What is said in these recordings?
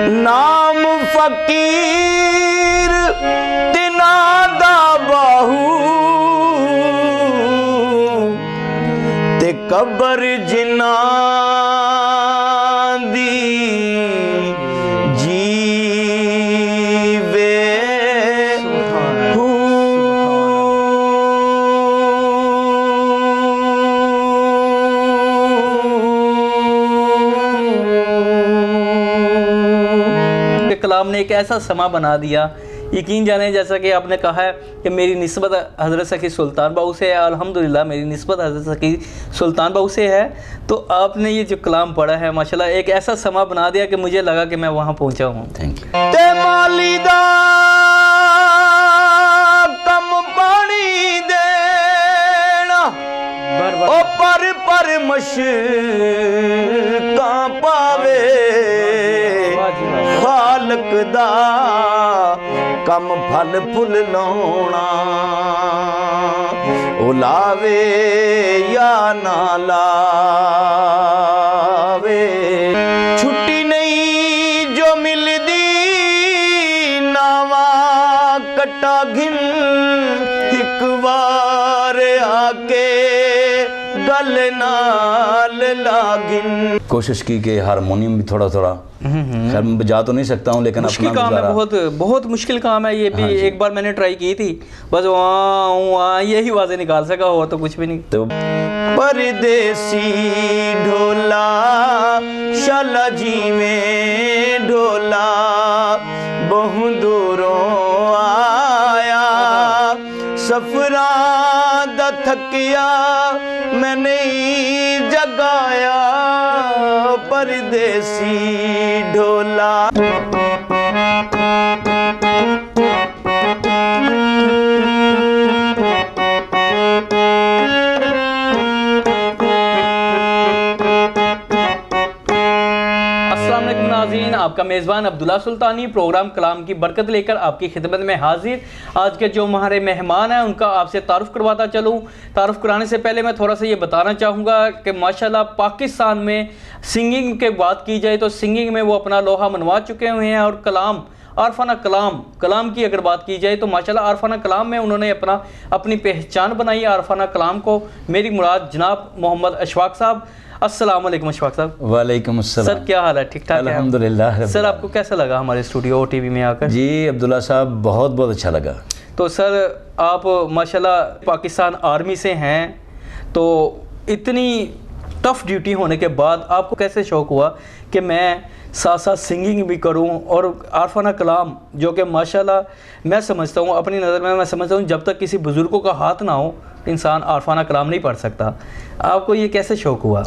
नाम फकीर तिना दा बाहू ते कबर जिना दी जीवे हू। कलाम ने एक ऐसा समा बना दिया, यकीन जाने जैसा कि आपने कहा है कि मेरी निस्बत हज़रत सखी सुल्तान बाहू से है, अल्हम्दुलिल्लाह मेरी निस्बत हज़रत सखी सुल्तान बाहू से है। तो आपने ये जो कलाम पढ़ा है माशाल्लाह एक ऐसा समा बना दिया कि मुझे लगा कि मैं वहाँ पहुँचा हूँ। Thank you. ते माली दा कम पानी देना ओ पर मशकां पावे खालक दा कम फल फुल लाउना ओ लावे या ना लावे। छुट्टी नहीं जो मिलदी नावा कट्टा घिन एक बार आके गल नाल लागिन। कोशिश की कि हारमोनियम भी थोड़ा थोड़ा, खैर मैं बजा तो नहीं सकता हूँ लेकिन मुश्किल अपना काम है, बहुत मुश्किल काम है ये भी। एक बार मैंने ट्राई की थी, बस वहाँ यही आवाज़ें निकाल सका, और तो कुछ भी नहीं। तो परदेसी ढोला शाला जी में ढोला बहु दूरों आया सफरा दा थकिया मैं नहीं जगाया परदेसी ढोला। नाज़रीन, आपका मेज़बान अब्दुल्ला सुल्तानी प्रोग्राम कलाम की बरकत लेकर आपकी खिदमत में हाजिर। आज के जो हमारे मेहमान हैं उनका आपसे तारुफ़ करवाता चलूँ। तारुफ़ कराने से पहले मैं थोड़ा सा ये बताना चाहूँगा कि माशाल्लाह पाकिस्तान में सिंगिंग के बात की जाए तो सिंगिंग में वो अपना लोहा मनवा चुके हुए हैं। और कलाम आरफाना कलाम की अगर बात की जाए तो माशाल्लाह आरफाना कलाम में उन्होंने अपनी पहचान बनाई। आरफाना कलाम को मेरी मुराद जनाब मोहम्मद अशफाक साहब। अस्सलाम वालेकुम अशफाक साहब। वालेकुम अस्सलाम। सर क्या हाल है? ठीक ठाक है अल्हम्दुलिल्लाह। सर आपको कैसा लगा हमारे स्टूडियो OTV में आकर? जी अब्दुल्ला साहब बहुत बहुत अच्छा लगा। तो सर आप माशाल्लाह पाकिस्तान आर्मी से हैं, तो इतनी टफ़ ड्यूटी होने के बाद आपको कैसे शौक़ हुआ कि मैं साथ साथ सिंगिंग भी करूं? और आरफाना कलाम जो कि माशाल्लाह मैं समझता हूं, अपनी नज़र में मैं समझता हूं जब तक किसी बुज़ुर्गों का हाथ ना हो इंसान आरफाना कलाम नहीं पढ़ सकता। आपको ये कैसे शौक़ हुआ?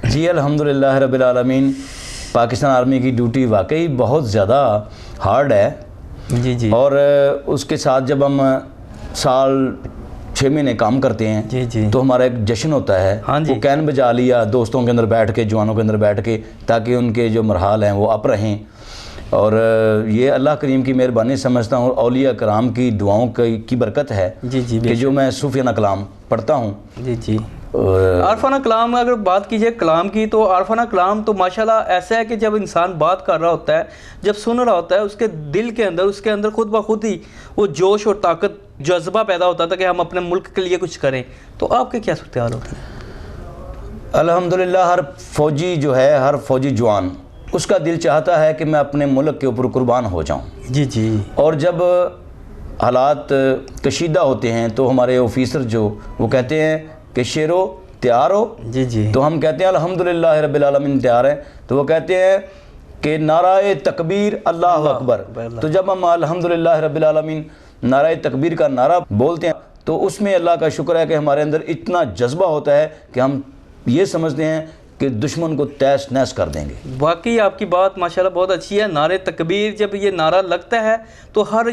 जी अल्हम्दुलिल्लाह रब्बिल आलमीन। पाकिस्तान आर्मी की ड्यूटी वाकई बहुत ज़्यादा हार्ड है। जी जी। और उसके साथ जब हम साल 6 महीने काम करते हैं जी जी, तो हमारा एक जश्न होता है। हाँ जी। वो कैन बजा लिया दोस्तों के अंदर बैठ के, जवानों के अंदर बैठ के, ताकि उनके जो मरहाल हैं वो अप रहें। और ये अल्लाह करीम की मेहरबानी समझता हूँ, औलिया कराम की दुआओं की बरकत है। जी जी, कि जो मैं सूफियाना कलाम पढ़ता हूँ। जी जी। आरफाना कलाम अगर बात कीजिए कलाम की, तो आरफाना कलाम तो माशाल्लाह ऐसा है कि जब इंसान बात कर रहा होता है, जब सुन रहा होता है, उसके दिल के अंदर, उसके अंदर खुद ब खुद ही वो जोश और ताकत, जज्बा पैदा होता था कि हम अपने मुल्क के लिए कुछ करें। तो आपके क्या सूरत हाल होती है? अल्हम्दुलिल्लाह हर फौजी जो है, हर फौजी जवान, उसका दिल चाहता है कि मैं अपने मुल्क के ऊपर कुर्बान हो जाऊँ। जी जी। और जब हालात कशीदा होते हैं तो हमारे ऑफिसर जो वो कहते हैं कि शेरो तैयार हो। जी जी। तो हम कहते हैं अल्हम्दुलिल्लाह रब्बिल आलमीन तैयार हैं। तो वो कहते हैं कि नाराए तकबीर अल्लाह अकबर। तो जब हम अल्हम्दुलिल्लाह रब्बिल आलमीन नाराए तकबीर का नारा बोलते हैं तो उसमें अल्लाह का शुक्र है कि हमारे अंदर इतना जज्बा होता है कि हम ये समझते हैं कि दुश्मन को तहस नहस कर देंगे। वाकई आपकी बात माशाल्लाह बहुत अच्छी है। नारे तकबीर जब ये नारा लगता है तो हर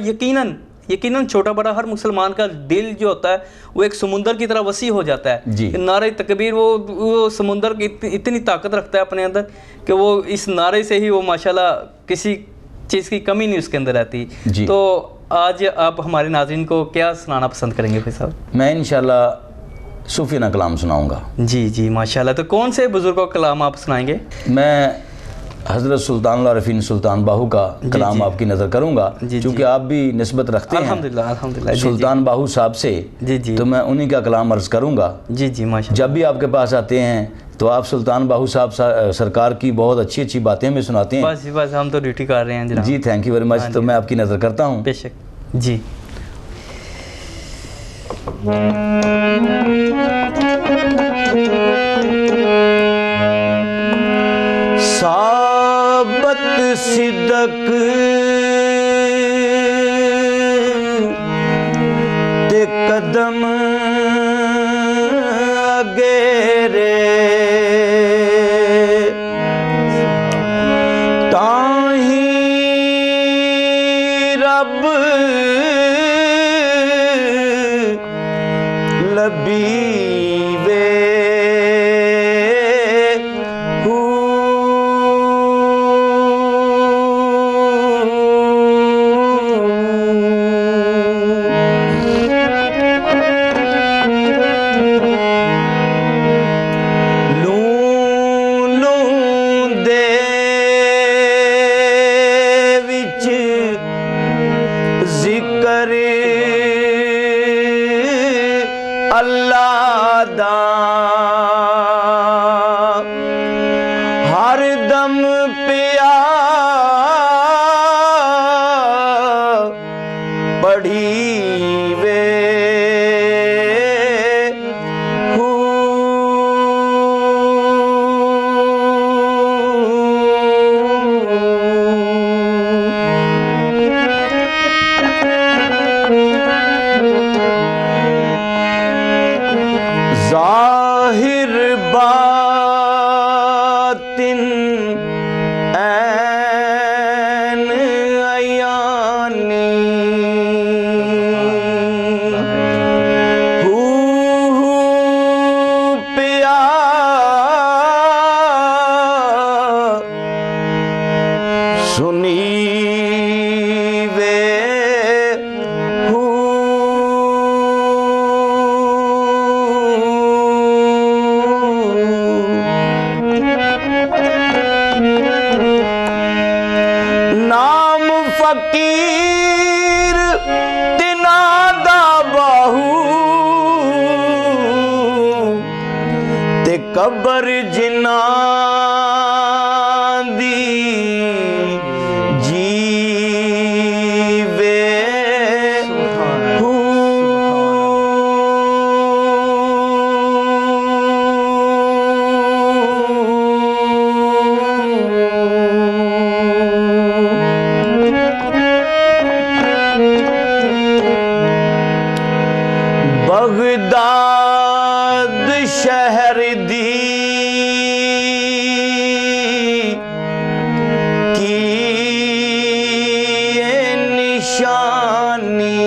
यकीनन छोटा बड़ा हर मुसलमान का दिल जो होता है वो एक समुंदर की तरह वसी हो जाता है। जी। नारे तकबीर वो समुंदर की इतनी ताकत रखता है अपने अंदर कि वो इस नारे से ही वो माशाल्लाह किसी चीज़ की कमी नहीं उसके अंदर रहती। जी। तो आज आप हमारे नाज़रीन को क्या सुनाना पसंद करेंगे फिर साहब? मैं इंशाल्लाह सूफियाना कलाम सुनाऊँगा। जी जी माशाल्लाह। तो कौन से बुज़ुर्गों का कलाम आप सुनाएंगे? मैं हज़रत सुल्तान आरिफीन सुल्तान बाहू का कलाम आपकी नज़र करूँगा, क्योंकि आप भी निस्बत रखते हैं अल्हम्दुलिल्लाह अल्हम्दुलिल्लाह सुल्तान बाहू साहब से, जी तो मैं उन्हीं का कलाम अर्ज़ करूँगा। जी जी माशाल्लाह। जब भी आपके पास आते हैं तो आप सुल्तान बाहू साहब सरकार की बहुत अच्छी अच्छी बातें हमें सुनाते हैं। बस हम तो ड्यूटी कर रहे हैं जनाब। जी थैंक यू वेरी मच। तो मैं आपकी नज़र करता हूँ। बेशक जी। साबत सिदक ते कदम अगेरे ताही रब लबीवे अल्लाह दा हर दम पिया पढ़ी वे ज़ाहिर बातिन ऐन अयानी हू पिया सुनी वे नाम फकीर तिना दा बाहू ते कबर जिना दी जीवे बगदाद शहर दी की ये निशानी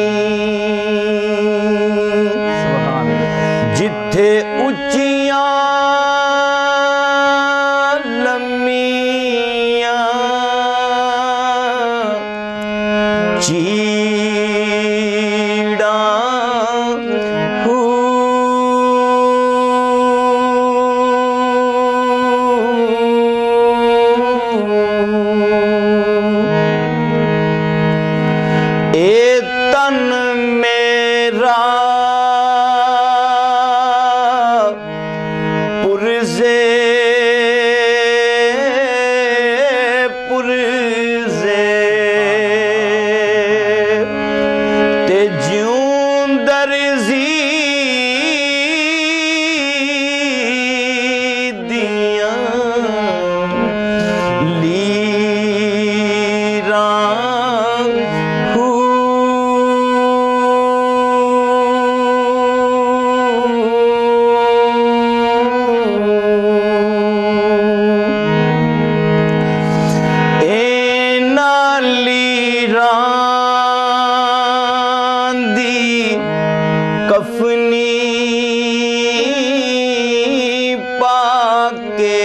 जिथे उच्चियां लम्मियां चीड़ा ए तन मेरा पुरजे पुरजे ते ज्यूं दर्जी दियां कफनी पाके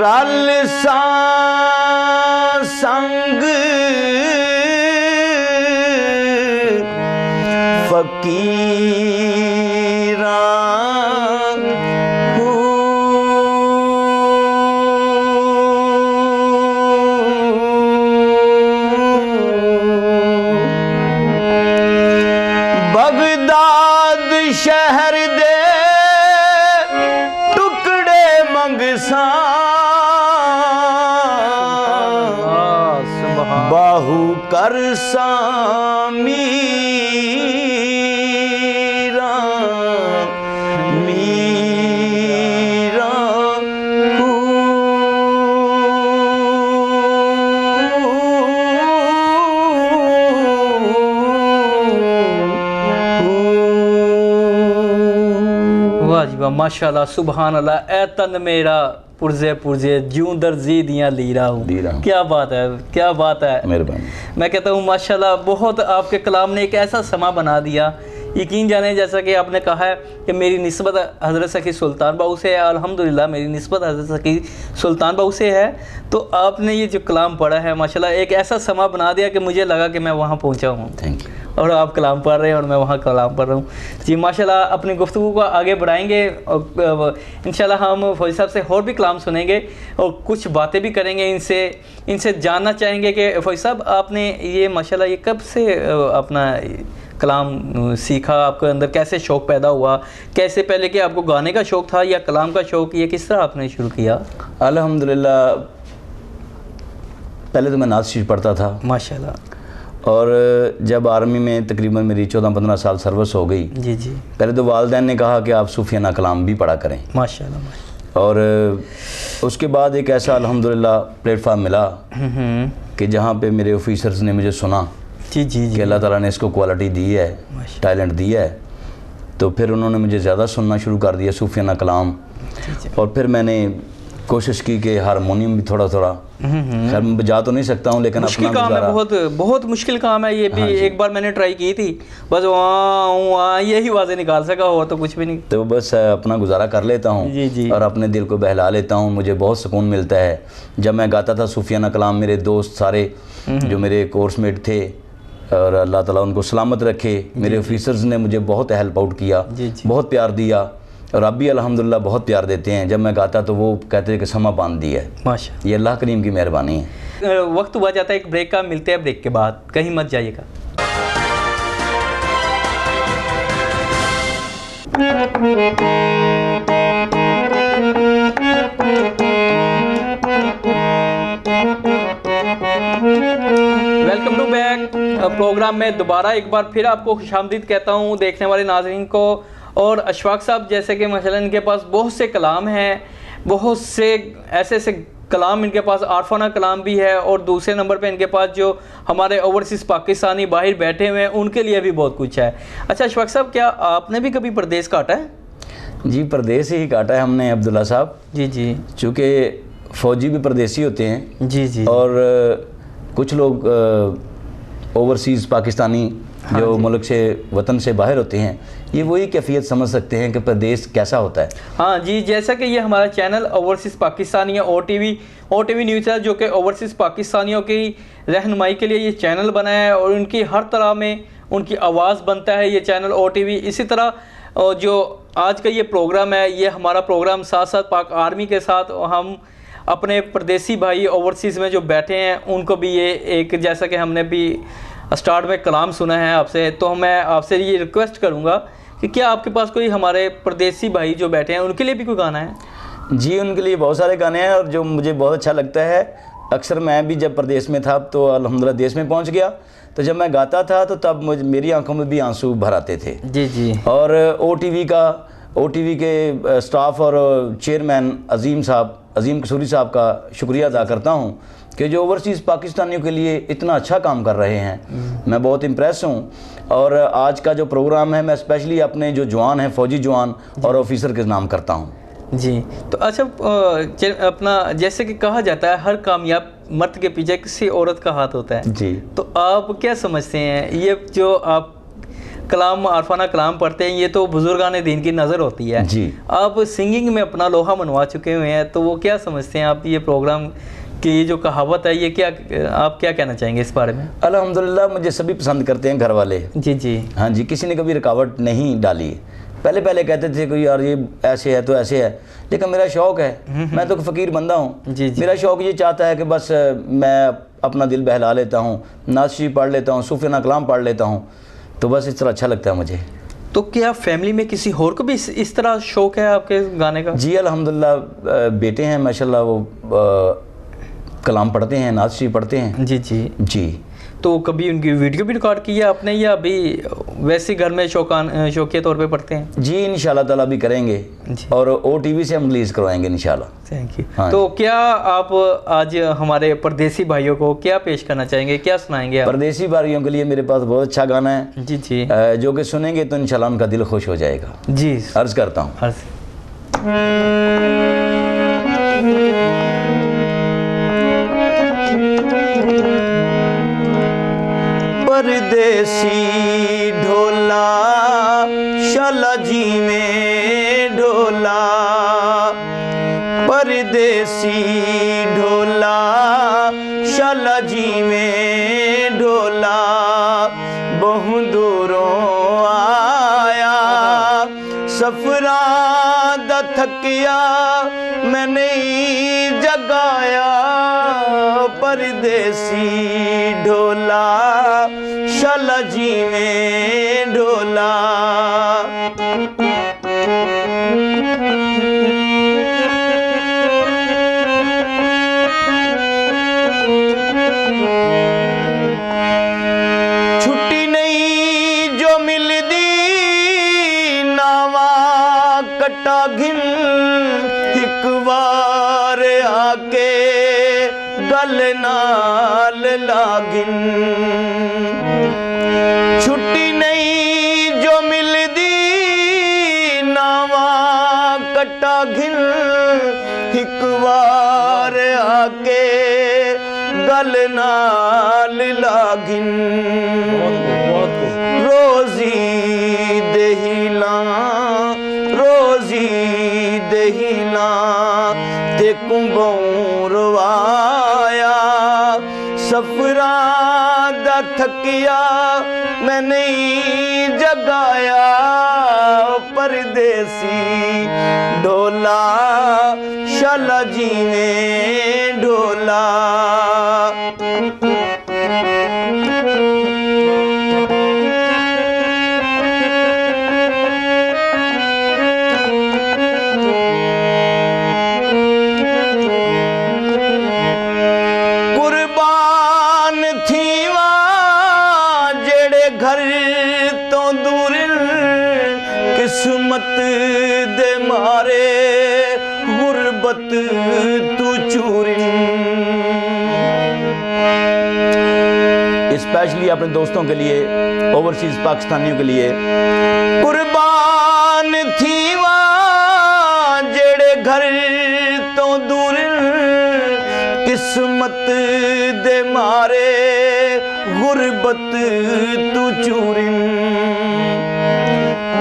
रल सा संग फकीरा अरसा मीरा मीरा वाह जी वाह, माशाल्लाह, सुभान अल्लाह। ए तन मेरा पुरजे पुरजे जूं दर्जी दियाँ ली रहा हूँ। क्या बात है, क्या बात है, मेहरबानी। मैं कहता हूँ माशाल्लाह, बहुत आपके कलाम ने एक ऐसा समा बना दिया। यकीन जाने, जैसा कि आपने कहा है कि मेरी निस्बत हज़रत सखी सुल्तान बाहू से है, अल्हम्दुलिल्लाह मेरी निस्बत हज़रत सखी सुल्तान बाहू से है। तो आपने ये जो कलाम पढ़ा है माशाल्लाह, एक ऐसा समा बना दिया कि मुझे लगा कि मैं वहाँ पहुँचा हूँ। Thank you. और आप कलाम पढ़ रहे हैं और मैं वहाँ कलाम पढ़ रहा हूँ जी। माशाल्लाह, अपनी गुफ्तगू को आगे बढ़ाएंगे और इंशाल्लाह हम फौजी साहब से और भी कलाम सुनेंगे और कुछ बातें भी करेंगे इनसे जानना चाहेंगे कि फौजी साहब, आपने ये माशाल्लाह ये कब से अपना कलाम सीखा, आपके अंदर कैसे शौक़ पैदा हुआ, कैसे पहले कि आपको गाने का शौक़ था या कलाम का शौक़, ये किस तरह आपने शुरू किया? अल्हम्दुलिल्लाह, पहले तो मैं नात शरीफ पढ़ता था माशाल्लाह, और जब आर्मी में तकरीबन मेरी 14-15 साल सर्विस हो गई जी जी, पहले तो वालिदैन ने कहा कि आप सूफियाना कलाम भी पढ़ा करें माशाल्लाह। और उसके बाद एक ऐसा अल्हम्दुलिल्लाह प्लेटफार्म मिला कि जहाँ पे मेरे ऑफिसर्स ने मुझे सुना जी जी जी, कि अल्लाह ताला ने इसको क्वालिटी दी है, टैलेंट दिया है, तो फिर उन्होंने मुझे ज़्यादा सुनना शुरू कर दिया सूफियाना कलाम। और फिर मैंने कोशिश की कि हारमोनियम भी थोड़ा थोड़ा, खैर मैं बजा तो नहीं सकता हूँ लेकिन मुश्किल अपना काम है, बहुत बहुत मुश्किल काम है ये भी। एक बार मैंने ट्राई की थी, बस वहाँ यही आवाज़ें निकाल सका, और तो कुछ भी नहीं। तो बस अपना गुजारा कर लेता हूँ जी जी, और अपने दिल को बहला लेता हूँ, मुझे बहुत सुकून मिलता है। जब मैं गाता था सूफियाना कलाम, मेरे दोस्त सारे जो मेरे कोर्समेट थे, और अल्लाह ताला उनको सलामत रखे, मेरे ऑफिसर्स ने मुझे बहुत हेल्प आउट किया, बहुत प्यार दिया, और अब भी अल्हम्दुलिल्लाह बहुत प्यार देते हैं। जब मैं गाता तो वो कहते हैं कि समा बांध दिया है, माशाअल्लाह, ये अल्लाह करीम की मेहरबानी है। वक्त हुआ जाता है एक ब्रेक का, मिलते हैं ब्रेक के बाद, कहीं मत जाइएगा। वेलकम टू बैक प्रोग्राम में दोबारा एक बार फिर आपको खुशामदीद कहता हूँ देखने वाले नाज़रीन को। और अशफाक साहब, जैसे कि मसलन इनके पास बहुत से कलाम हैं, बहुत से ऐसे कलाम इनके पास, आरफाना कलाम भी है, और दूसरे नंबर पे इनके पास जो हमारे ओवरसीज़ पाकिस्तानी बाहर बैठे हुए हैं उनके लिए भी बहुत कुछ है। अच्छा अशफाक साहब, क्या आपने भी कभी परदेश काटा है? जी, परदेश ही काटा है हमने अब्दुल्ला साहब। जी जी, चूँकि फ़ौजी भी परदेसी होते हैं जी जी, और कुछ लोग ओवरसीज़ पाकिस्तानी जो मुल्क से, वतन से बाहर होते हैं, ये वही कैफियत समझ सकते हैं कि प्रदेश कैसा होता है। हाँ जी, जैसा कि ये हमारा channel overseas Pakistani OTV news है, जो कि ओवरसीज़ पाकिस्तानियों की रहनुमाई के लिए ये चैनल बना है, और उनकी हर तरह में उनकी आवाज़ बनता है ये चैनल OTV। इसी तरह जो आज का ये प्रोग्राम है, ये हमारा प्रोग्राम साथ साथ पाक आर्मी के साथ हम अपने परदेसी भाई ओवरसीज़ में जो बैठे हैं उनको भी ये एक, जैसा कि हमने भी स्टार्ट में कलाम सुना है आपसे, तो मैं आपसे ये रिक्वेस्ट करूँगा कि क्या आपके पास कोई हमारे परदेसी भाई जो बैठे हैं उनके लिए भी कोई गाना है? जी, उनके लिए बहुत सारे गाने हैं, और जो मुझे बहुत अच्छा लगता है, अक्सर मैं भी जब प्रदेश में था तो अल्हम्दुलिल्लाह देश में पहुंच गया, तो जब मैं गाता था तो तब मेरी आंखों में भी आंसू भर आते थे जी जी। और OTV के स्टाफ और चेयरमैन अज़ीम कसूरी साहब का शुक्रिया अदा करता हूँ कि जो ओवरसीज़ पाकिस्तानियों के लिए इतना अच्छा काम कर रहे हैं। मैं बहुत इम्प्रेस हूँ। और आज का जो प्रोग्राम है, मैं स्पेशली अपने जो जवान हैं, फ़ौजी जवान और ऑफिसर के नाम करता हूँ जी। तो अच्छा अपना, जैसे कि कहा जाता है हर कामयाब मर्द के पीछे किसी औरत का हाथ होता है जी, तो आप क्या समझते हैं, ये जो आप कलाम, आरफाना कलाम पढ़ते हैं, ये तो बुजुर्गान दीन की नज़र होती है जी, आप सिंगिंग में अपना लोहा मनवा चुके हुए हैं, तो वो क्या समझते हैं आप, ये प्रोग्राम की जो कहावत है, ये क्या, आप क्या कहना चाहेंगे इस बारे में? अल्हम्दुलिल्लाह, मुझे सभी पसंद करते हैं, घर वाले जी जी, हाँ जी, किसी ने कभी रुकावट नहीं डाली। पहले कहते थे कि यार ये ऐसे है तो ऐसे है, लेकिन मेरा शौक़ है, मैं तो फ़कीर बंदा हूँ, मेरा शौक़ ये चाहता है कि बस मैं अपना दिल बहला लेता हूँ, नात शरीफ पढ़ लेता हूँ, सूफियाना कलाम पढ़ लेता हूँ, तो बस इस तरह अच्छा लगता है मुझे। तो क्या फैमिली में किसी और को भी इस तरह शौक़ है आपके गाने का? जी अल्हम्दुलिल्लाह, बेटे हैं माशाल्लाह, वो कलाम पढ़ते हैं, नात शरीफ पढ़ते हैं जी जी जी। तो कभी उनकी वीडियो भी रिकॉर्ड किया आपने या अभी वैसे घर में शौकिया तौर पे पढ़ते हैं? जी इंशाल्लाह ताला भी करेंगे और OTV से हम रिलीज़ करवाएंगे इंशाल्लाह। Thank you. हाँ। तो क्या आप आज हमारे परदेसी भाइयों को क्या पेश करना चाहेंगे, क्या सुनाएंगे आप? परदेसी भाइयों के लिए मेरे पास बहुत अच्छा गाना है जी जी जो कि सुनेंगे तो इंशाल्लाह उनका दिल खुश हो जाएगा। जी अर्ज़ करता हूँ। अर्ज़। परदेसी ढोला शाला जी में ढोला, परदेसी ढोला शाला जी में ढोला, बहु दूरों आया सफरा दा थकिया मैं नहीं जगाया, परदेसी ढोला शाला जी में ढोला। छुट्टी नहीं जो मिलदी नावा कट्टा घिन, एक बार आके गल नाल लागिन। छुट्टी नहीं जो मिलदी नावा कट्टा घिन, एक बार आके गल नाल लागिन। रोजी देहिला रोजी देहिला ते कुंबों रवाया, सफरा दा थकिया मैं नहीं जगाया, परदेसी ढोला शाला जी में ढोला। कुर्बान थीवा जेड़े घर तो दूर, किस्मत दे मारे गुरबत तू चूरिन। स्पेशली अपने दोस्तों के लिए, ओवरसीज पाकिस्तानियों के लिए। कुर्बान थीवा जेड़े घर तो दूर, किस्मत दे मारे गुरबत तू चूरिन।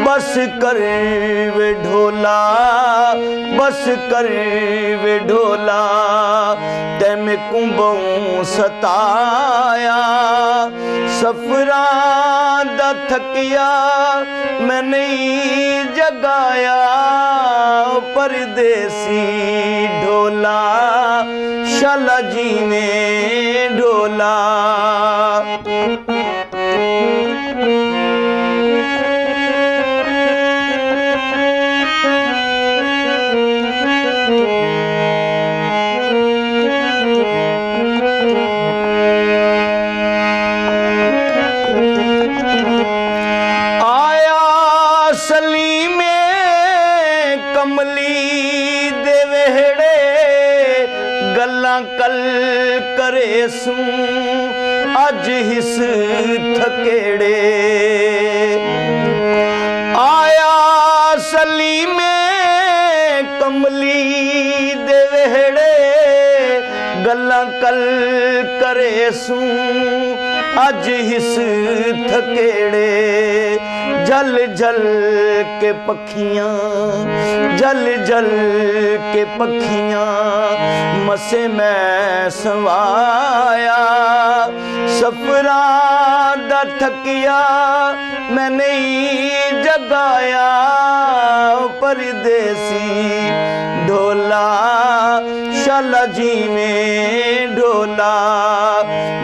बस कर वे ढोला बस कर वे ढोला, तैम कुंबों सताया, सफरा दा थकिया मैं नहीं जगाया, परदेसी ढोला शाला जी में ढोला। सली में कमली दे वेड़े गल्लां कल करे सूं अज हिस थकेड़े। आया सली में कमली दे वेड़े गल्लां कल करे सूं अज हिस थकेड़े। जल जल के पखियां जल जल के पखियां मसे मैं सवाया, सफरा दा थकिया मैं नहीं जगाया, परदेसी ढोला शाला जी में ढोला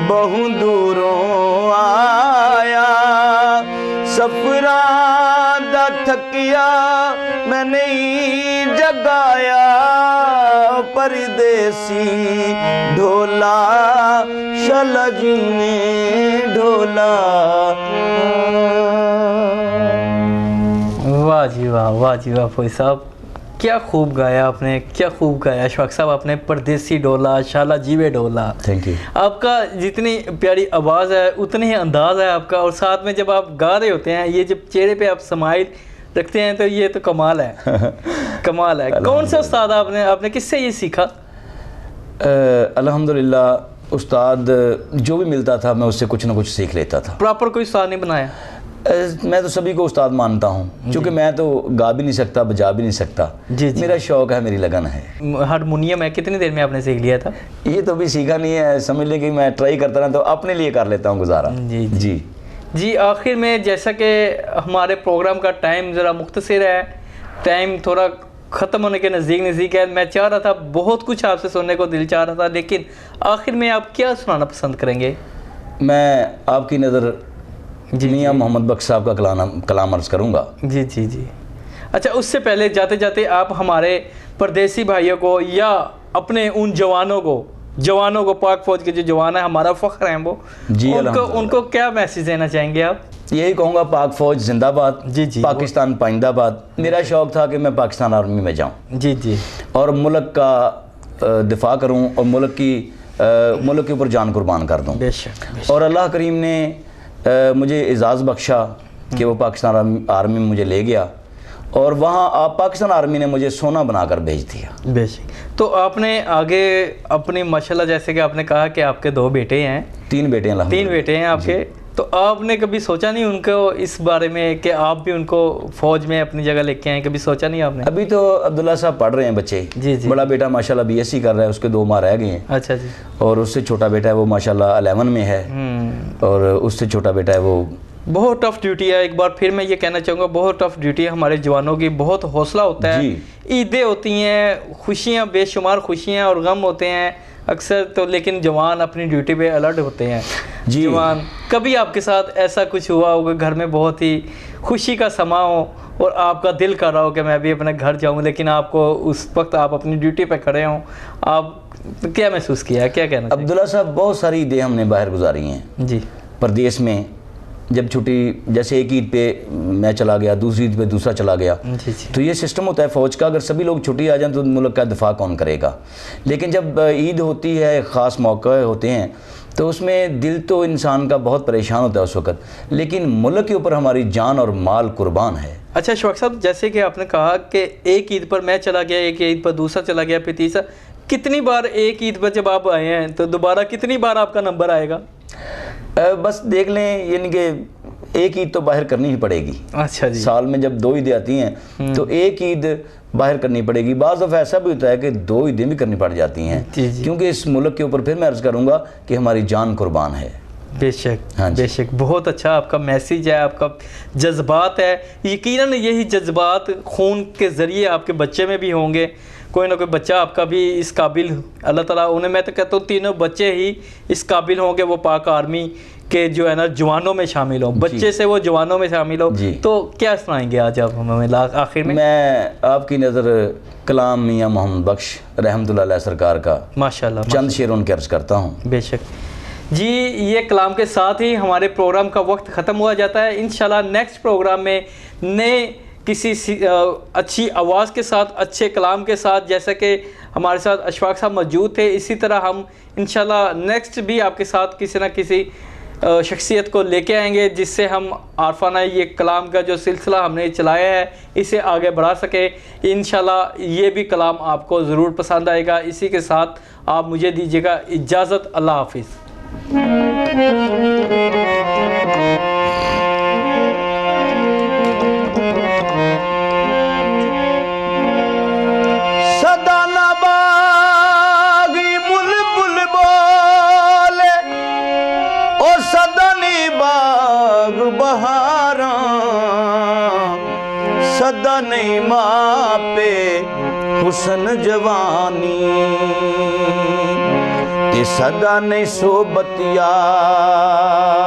बहु दूरों आया, सफरा दा थकिया मैं नहीं जगाया, परदेसी परदेसी ढोला शाला जी ने ढोला। वाह जी वाह फौजी साहब, क्या खूब गाया आपने, क्या खूब गाया अशफाक साहब आपने। परदेसी ढोला शाला जीवे ढोला। Thank you. आपका जितनी प्यारी आवाज़ है उतनी ही अंदाज़ है आपका, और साथ में जब आप गा रहे होते हैं, ये जब चेहरे पे आप स्माइल रखते हैं तो ये तो कमाल है। कमाल है। कौन सा उस्ताद आपने किससे ये सीखा? अल्हम्दुलिल्लाह उस्ताद जो भी मिलता था मैं उससे कुछ ना कुछ सीख लेता था। प्रॉपर कोई उस्ताद नहीं बनाया? मैं तो सभी को उस्ताद मानता हूँ, क्योंकि मैं तो गा भी नहीं सकता, बजा भी नहीं सकता। जी। मेरा शौक़ है, मेरी लगन है। हारमोनियम है, कितनी देर में आपने सीख लिया था? ये तो भी सीखा नहीं है, समझ लें कि मैं ट्राई करता रहा तो अपने लिए कर लेता हूँ गुजारा। जी। आखिर में जैसा कि हमारे प्रोग्राम का टाइम ज़रा मुख्तसर है, टाइम थोड़ा ख़त्म होने के नज़दीक है, मैं चाह रहा था बहुत कुछ आपसे सुनने को दिल चाह रहा था, लेकिन आखिर में आप क्या सुनाना पसंद करेंगे? मैं आपकी नज़र मियां मोहम्मद बख्श साहब का कलाम अर्ज़ करूँगा। जी। अच्छा, उससे पहले जाते जाते आप हमारे परदेसी भाइयों को या अपने उन जवानों को पाक फौज के जो जवान है, हमारा फ़ख्र हैं वो, जी, उनको क्या मैसेज देना चाहेंगे आप? यही कहूँगा, पाक फौज जिंदाबाद। जी। पाकिस्तान पाइंदाबाद। मेरा शौक़ था कि मैं पाकिस्तान आर्मी में जाऊँ। जी। और मुल्क का दिफा करूँ और मुल्क के ऊपर जान कुर्बान कर दूँ। बेशक। और अल्लाह करीम ने मुझे एजाज़ बख्शा कि वो पाकिस्तान आर्मी में मुझे ले गया, और वहाँ पाकिस्तान आर्मी ने मुझे सोना बनाकर भेज दिया। बेशक। तो आपने आगे अपनी माशाल्लाह, जैसे कि आपने कहा कि आपके 2 बेटे हैं, 3 बेटे हैं, 3 बेटे हैं आपके, तो आपने कभी सोचा नहीं उनको इस बारे में कि आप भी उनको फ़ौज में अपनी जगह लेके आए? कभी सोचा नहीं आपने? अभी तो अब्दुल्ला साहब पढ़ रहे हैं बच्चे। जी। बड़ा बेटा माशाल्लाह BSc कर रहा है, उसके 2 माह रह गए हैं। अच्छा जी। और उससे छोटा बेटा है वो माशाल्लाह 11 में है, और उससे छोटा बेटा है वो। बहुत टफ ड्यूटी है। एक बार फिर मैं ये कहना चाहूँगा, बहुत टफ ड्यूटी है हमारे जवानों की। बहुत हौसला होता है, ईदें होती हैं, खुशियाँ, बेशुमार खुशियाँ और गम होते हैं अक्सर तो, लेकिन जवान अपनी ड्यूटी पे अलर्ट होते हैं। जी जवान, कभी आपके साथ ऐसा कुछ हुआ होगा, घर में बहुत ही खुशी का समा हो और आपका दिल कर रहा हो कि मैं भी अपने घर जाऊँ, लेकिन आपको उस वक्त आप अपनी ड्यूटी पे खड़े हों, आप क्या महसूस किया, क्या कहना? अब्दुल्ला साहब, बहुत सारी ईदें हमने बाहर गुजारी हैं जी, परदेश में। जब छुट्टी, जैसे एक ईद पे मैं चला गया, दूसरी ईद पे दूसरा चला गया, जी। तो ये सिस्टम होता है फ़ौज का, अगर सभी लोग छुट्टी आ जाएं तो मुल्क का दिफा कौन करेगा। लेकिन जब ईद होती है, ख़ास मौके होते हैं, तो उसमें दिल तो इंसान का बहुत परेशान होता है उस वक़्त, लेकिन मुल्क के ऊपर हमारी जान और माल कुर्बान है। अच्छा अशफाक साहब, जैसे कि आपने कहा कि एक ईद पर मैं चला गया, एक ईद पर दूसरा चला गया, फिर तीसरा, कितनी बार एक ईद पर जब आप आए हैं तो दोबारा कितनी बार आपका नंबर आएगा? बस देख लें, यानी कि एक ईद तो बाहर करनी ही पड़ेगी। अच्छा जी। साल में जब 2 ईदें आती हैं तो एक ईद बाहर करनी पड़ेगी। बाज़ दफ़ा ऐसा भी होता है कि 2 ईदें भी करनी पड़ जाती हैं, क्योंकि इस मुल्क के ऊपर फिर मैं अर्ज़ करूँगा कि हमारी जान कुर्बान है। बेशक, हाँ बेशक, बहुत अच्छा आपका मैसेज है, आपका जज्बात है। यकीनन यही जज्बात खून के ज़रिए आपके बच्चे में भी होंगे। कोई ना कोई बच्चा आपका भी इस काबिल, अल्लाह ताला उन्हें, मैं तो कहता हूँ तीनों बच्चे ही इस काबिल होंगे वो पाक आर्मी के जो है ना जवानों में शामिल हो, बच्चे से वो जवानों में शामिल हो। तो क्या सुनाएंगे आज आप हमें आखिर में? मैं आपकी नज़र कलाम मियां मोहम्मद बख्श रहमतुल्लाह अलैह सरकार का माशाल्लाह चंद शेर उनके अर्ज़ करता हूँ। बेशक जी। ये कलाम के साथ ही हमारे प्रोग्राम का वक्त ख़त्म हुआ जाता है। इंशाल्लाह नेक्स्ट प्रोग्राम में नए किसी अच्छी आवाज़ के साथ, अच्छे कलाम के साथ, जैसा कि हमारे साथ अशफाक साहब मौजूद थे, इसी तरह हम इंशाल्लाह नेक्स्ट भी आपके साथ किसी न किसी शख्सियत को लेके आएंगे, जिससे हम आरफाना ये कलाम का जो सिलसिला हमने चलाया है इसे आगे बढ़ा सके। इंशाल्लाह ये भी कलाम आपको ज़रूर पसंद आएगा। इसी के साथ आप मुझे दीजिएगा इजाज़त। अल्लाह हाफिज़। सदा नहीं मापे हुस्न जवानी, ते सदा नहीं सोबत यार।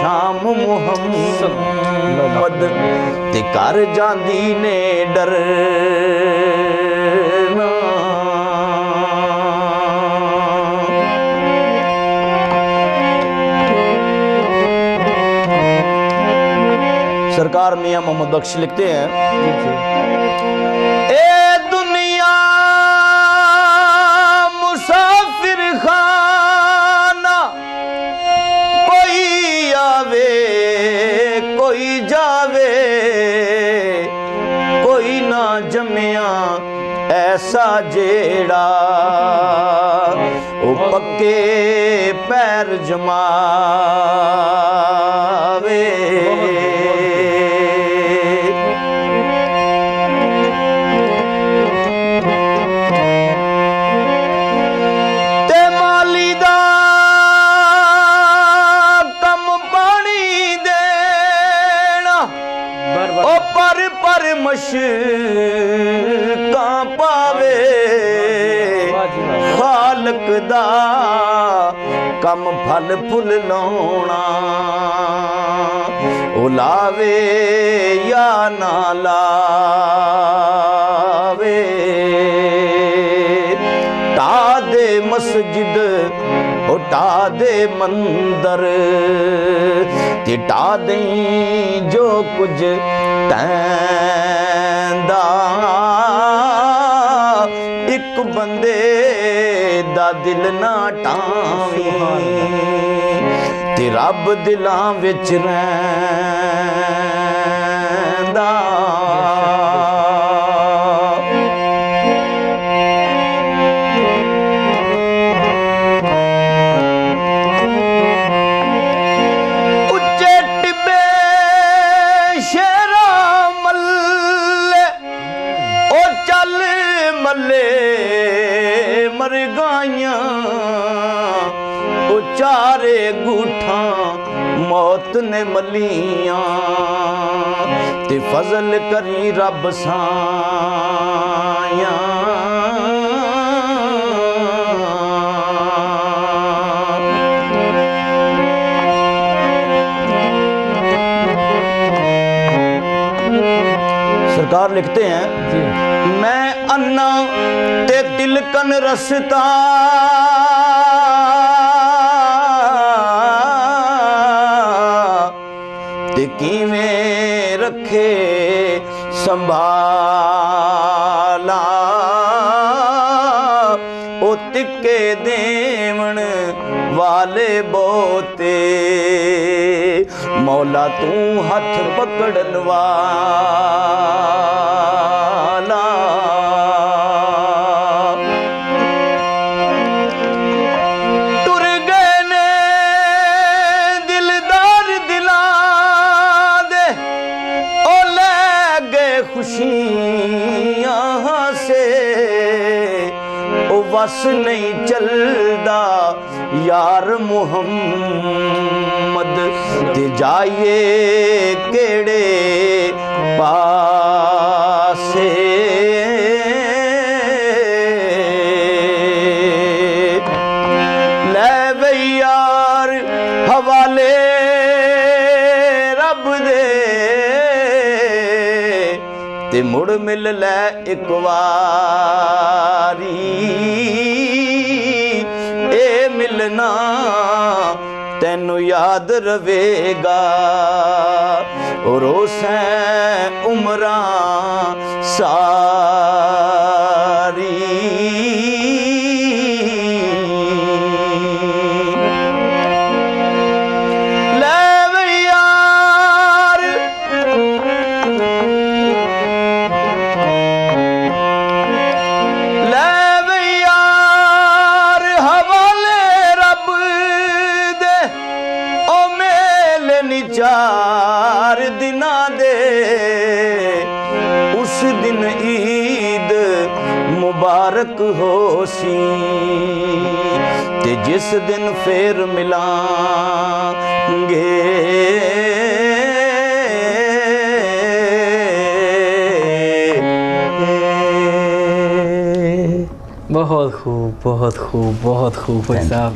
शाम मुहम्मद ते कर जांदी ने डर सरकार मियां मोहम्मद बख्श लिखते हैं, ए दुनिया मुसाफिर खाना, कोई आवे कोई जावे, कोई ना जमिया ऐसा जेड़ा ओ पक्के पैर जमावे। मशकां पावे खालक दा कम फल फुल लाउणा, ओ लावे या ना लावे। टा दे मस्जिद ओ टा दे मंदर ते टा दें जो कुछ तैंदा, एक बंदे दा दिल ना टावीं ते रब दिलां विच रैंदा। मर गाइयां ओ चारे गुठा मौत ने मलियां ते फजल करी रब सायां। सरकार लिखते हैं, मैं अन्ना ते तिलकन रसता, ते किवें रखे संभाला, ओ तिक्के देवण वाले बोते, मौला तू हथ पकड़न वाला। टुर गए ने दिलदार दिला दे, ओ ले गए खुशियां से, ओ बस नहीं चलदा यार मुहम्मद ते जाइए केड़े पासे। ले बई यार हवाले रब दे ते मुड़ मिल ले एक वारी, ए मिलना तैनू याद रवेगा और उसें उमरां सारी। चार दिना दे उस दिन ईद मुबारक हो सी, ते जिस दिन फिर मिलांगे बहुत खूब बहुत खूब बहुत खूब भाई साहब।